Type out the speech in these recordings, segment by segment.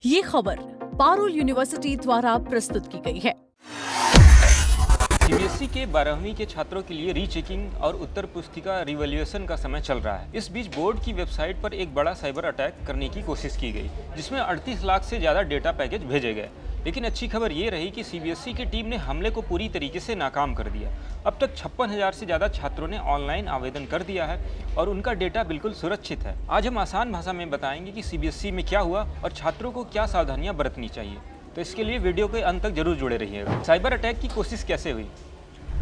ये खबर पारुल यूनिवर्सिटी द्वारा प्रस्तुत की गई है। सीबीएसई के 12वीं के छात्रों के लिए रीचेकिंग और उत्तर पुस्तिका रिवैल्यूएशन का समय चल रहा है। इस बीच बोर्ड की वेबसाइट पर एक बड़ा साइबर अटैक करने की कोशिश की गई, जिसमें 38 लाख से ज़्यादा डेटा पैकेज भेजे गए। लेकिन अच्छी खबर ये रही कि सीबीएसई की टीम ने हमले को पूरी तरीके से नाकाम कर दिया। अब तक 56,000 से ज़्यादा छात्रों ने ऑनलाइन आवेदन कर दिया है और उनका डेटा बिल्कुल सुरक्षित है। आज हम आसान भाषा में बताएंगे कि सीबीएसई में क्या हुआ और छात्रों को क्या सावधानियां बरतनी चाहिए। तो इसके लिए वीडियो के अंत तक जरूर जुड़े रहिएगा। साइबर अटैक की कोशिश कैसे हुई?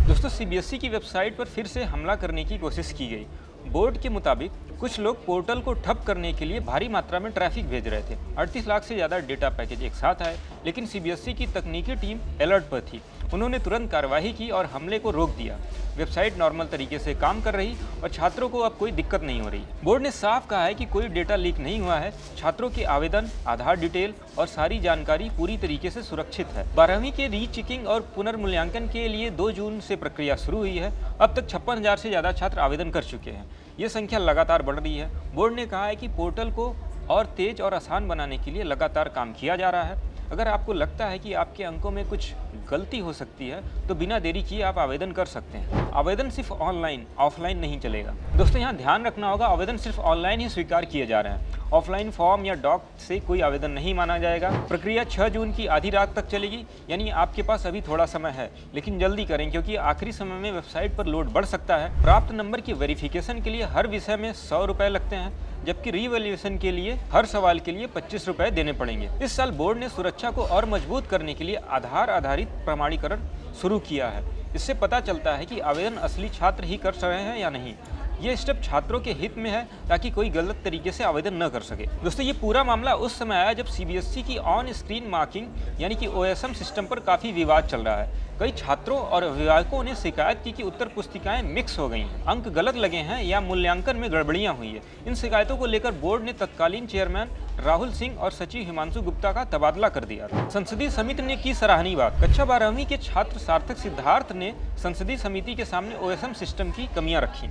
दोस्तों, सीबीएसई की वेबसाइट पर फिर से हमला करने की कोशिश की गई। बोर्ड के मुताबिक कुछ लोग पोर्टल को ठप करने के लिए भारी मात्रा में ट्रैफिक भेज रहे थे। 38 लाख से ज़्यादा डेटा पैकेज एक साथ आए, लेकिन सीबीएसई की तकनीकी टीम अलर्ट पर थी। उन्होंने तुरंत कार्रवाई की और हमले को रोक दिया। वेबसाइट नॉर्मल तरीके से काम कर रही और छात्रों को अब कोई दिक्कत नहीं हो रही। बोर्ड ने साफ कहा है कि कोई डेटा लीक नहीं हुआ है। छात्रों के आवेदन, आधार डिटेल और सारी जानकारी पूरी तरीके से सुरक्षित है। 12वीं के रीचेकिंग और पुनर्मूल्यांकन के लिए 2 जून से प्रक्रिया शुरू हुई है। अब तक 56,000 से ज़्यादा छात्र आवेदन कर चुके हैं। ये संख्या लगातार बढ़ रही है। बोर्ड ने कहा है कि पोर्टल को और तेज और आसान बनाने के लिए लगातार काम किया जा रहा है। अगर आपको लगता है कि आपके अंकों में कुछ गलती हो सकती है तो बिना देरी किए आप आवेदन कर सकते हैं। आवेदन सिर्फ ऑनलाइन, ऑफलाइन नहीं चलेगा। दोस्तों, यहाँ ध्यान रखना होगा, आवेदन सिर्फ ऑनलाइन ही स्वीकार किए जा रहे हैं। ऑफलाइन फॉर्म या डॉक से कोई आवेदन नहीं माना जाएगा। प्रक्रिया 6 जून की आधी रात तक चलेगी, यानी आपके पास अभी थोड़ा समय है, लेकिन जल्दी करें क्योंकि आखिरी समय में वेबसाइट पर लोड बढ़ सकता है। प्राप्त नंबर की वेरिफिकेशन के लिए हर विषय में 100 रुपये लगते हैं, जबकि रीवैल्यूएशन के लिए हर सवाल के लिए 25 रुपये देने पड़ेंगे। इस साल बोर्ड ने सुरक्षा को और मजबूत करने के लिए आधार आधारित प्रमाणीकरण शुरू किया है। इससे पता चलता है कि आवेदन असली छात्र ही कर रहे हैं या नहीं। ये स्टेप छात्रों के हित में है ताकि कोई गलत तरीके से आवेदन न कर सके। दोस्तों, ये पूरा मामला उस समय आया जब सीबीएसई की ऑन स्क्रीन मार्किंग यानी कि ओएसएम सिस्टम पर काफ़ी विवाद चल रहा है। कई छात्रों और अभिभावकों ने शिकायत की कि उत्तर पुस्तिकाएं मिक्स हो गई हैं, अंक गलत लगे हैं या मूल्यांकन में गड़बड़ियां हुई है। इन शिकायतों को लेकर बोर्ड ने तत्कालीन चेयरमैन राहुल सिंह और सचिव हिमांशु गुप्ता का तबादला कर दिया था। संसदीय समिति ने की सराहनीय बात। कक्षा 12वीं के छात्र सार्थक सिद्धार्थ ने संसदीय समिति के सामने ओएसएम सिस्टम की कमियां रखी।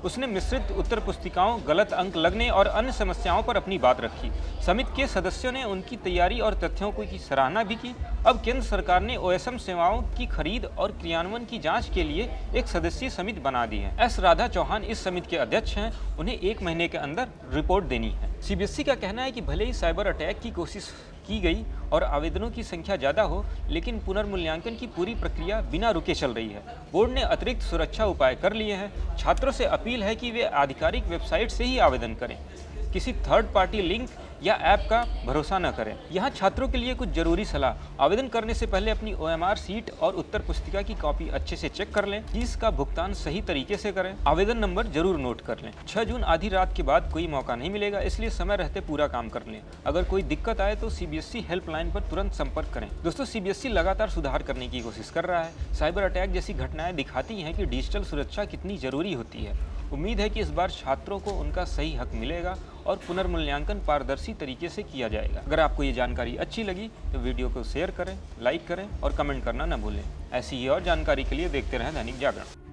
उसने मिश्रित उत्तर पुस्तिकाओं, गलत अंक लगने और अन्य समस्याओं पर अपनी बात रखी। समिति के सदस्यों ने उनकी तैयारी और तथ्यों की सराहना भी की। अब केंद्र सरकार ने ओएसएम सेवाओं की खरीद और क्रियान्वयन की जांच के लिए एक सदस्यीय समिति बना दी है। एस राधा चौहान इस समिति के अध्यक्ष हैं। उन्हें 1 महीने के अंदर रिपोर्ट देनी है। सीबीएसई का कहना है कि भले ही साइबर अटैक की कोशिश की गई और आवेदनों की संख्या ज़्यादा हो, लेकिन पुनर्मूल्यांकन की पूरी प्रक्रिया बिना रुके चल रही है। बोर्ड ने अतिरिक्त सुरक्षा उपाय कर लिए हैं। छात्रों से अपील है कि वे आधिकारिक वेबसाइट से ही आवेदन करें, किसी थर्ड पार्टी लिंक या ऐप का भरोसा न करें। यहाँ छात्रों के लिए कुछ जरूरी सलाह। आवेदन करने से पहले अपनी ओएमआर सीट और उत्तर पुस्तिका की कॉपी अच्छे से चेक कर लें। फीस का भुगतान सही तरीके से करें। आवेदन नंबर जरूर नोट कर लें। 6 जून आधी रात के बाद कोई मौका नहीं मिलेगा, इसलिए समय रहते पूरा काम कर लें। अगर कोई दिक्कत आए तो सीबीएसई हेल्पलाइन पर तुरंत संपर्क करें। दोस्तों, सीबीएसई लगातार सुधार करने की कोशिश कर रहा है। साइबर अटैक जैसी घटनाएं दिखाती हैं कि डिजिटल सुरक्षा कितनी जरूरी होती है। उम्मीद है कि इस बार छात्रों को उनका सही हक मिलेगा और पुनर्मूल्यांकन पारदर्शी तरीके से किया जाएगा। अगर आपको ये जानकारी अच्छी लगी तो वीडियो को शेयर करें, लाइक करें और कमेंट करना न भूलें। ऐसी ही और जानकारी के लिए देखते रहें दैनिक जागरण।